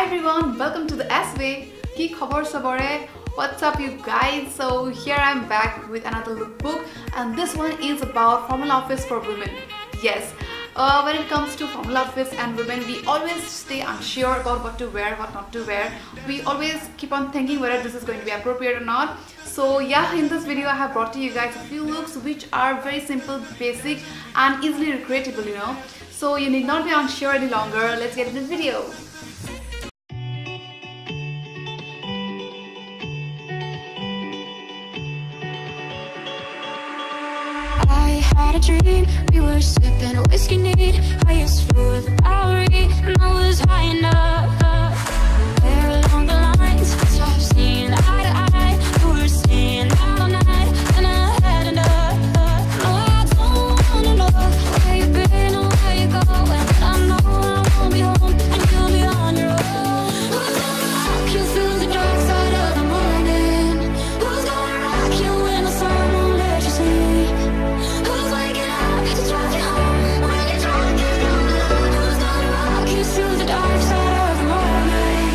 everyone, welcome to the S-Way. Ki khabar sabare? What's up you guys? So here I'm back with another lookbook, and this one is about formal outfits for women. Yes, when it comes to formal outfits and women, we always stay unsure about what to wear, what not to wear. We always keep on thinking whether this is going to be appropriate or not. So yeah, in this video I have brought to you guys a few looks which are very simple, basic and easily recreatable, So you need not be unsure any longer. Let's get into the video. I had a dream, we were sipping a whiskey neat, highest floor of the Bowery, and I was high enough. There along the lines, stopped seeing eye to eye, we were staying out all night, and I had enough. No, I don't wanna know where you've been or where you're going, but I know I won't be home, and you'll be on your own. Who's gonna rock you through the dark side of the morning? Who's gonna rock you when the sun won't let you sleep? Who's waking up to drive you home when you're drunk and you're alone? Who's gonna rock you through the dark side of the morning?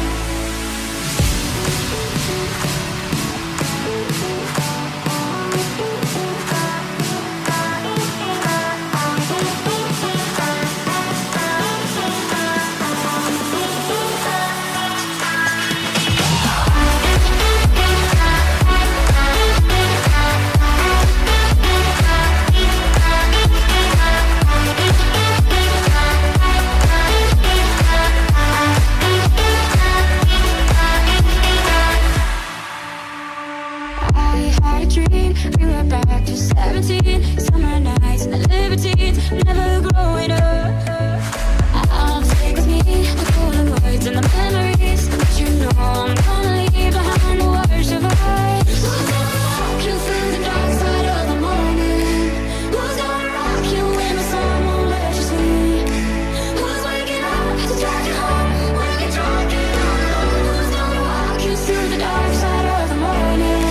I had a dream, we were back to 17, summer nights and the libertines, never growing up. I'll take with me the Polaroids and the memories, but you know I'm gonna leave behind the worst of us. Who's gonna rock you through the dark side of the morning? Who's gonna rock you when the sun won't let you sleep? Who's waking up to drive you home when you're drunk and you're alone? Who's gonna rock you through the dark side of the morning?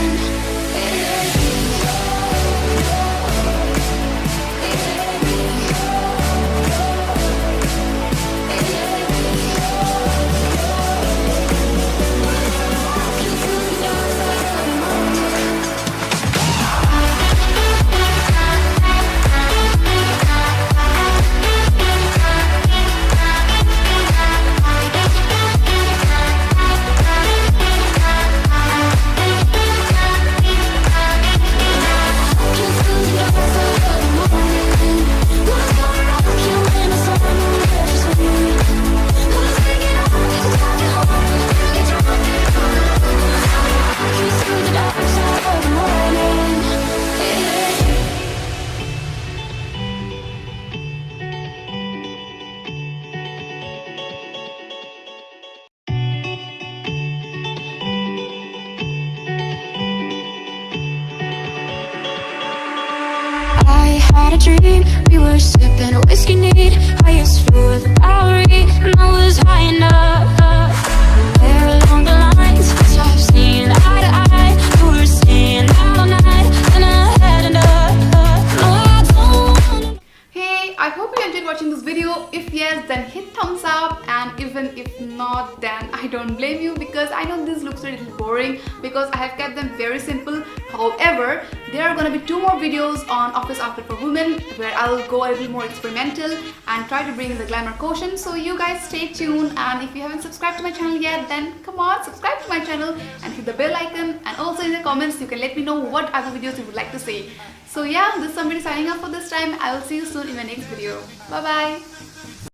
I had a dream, we were sipping a whiskey neat, highest floor of the Bowery, and I was high enough. There along the lines, stopped seeing eye to eye, we were staying out all night, and I had enough. No, I don't wanna. Hey, I hope you enjoyed watching this video. If yes, then hit thumbs up, and even if not, then I don't blame you, because I know this looks a little boring because I have kept them very simple. However, there are gonna be 2 more videos on office outfit for women where I'll go a little more experimental and try to bring the glamour quotient. So you guys stay tuned, and if you haven't subscribed to my channel yet, then come on, subscribe to my channel and hit the bell icon, and also in the comments you can let me know what other videos you would like to see. So yeah, this is somebody signing off for this time. I will see you soon in my next video. Bye bye.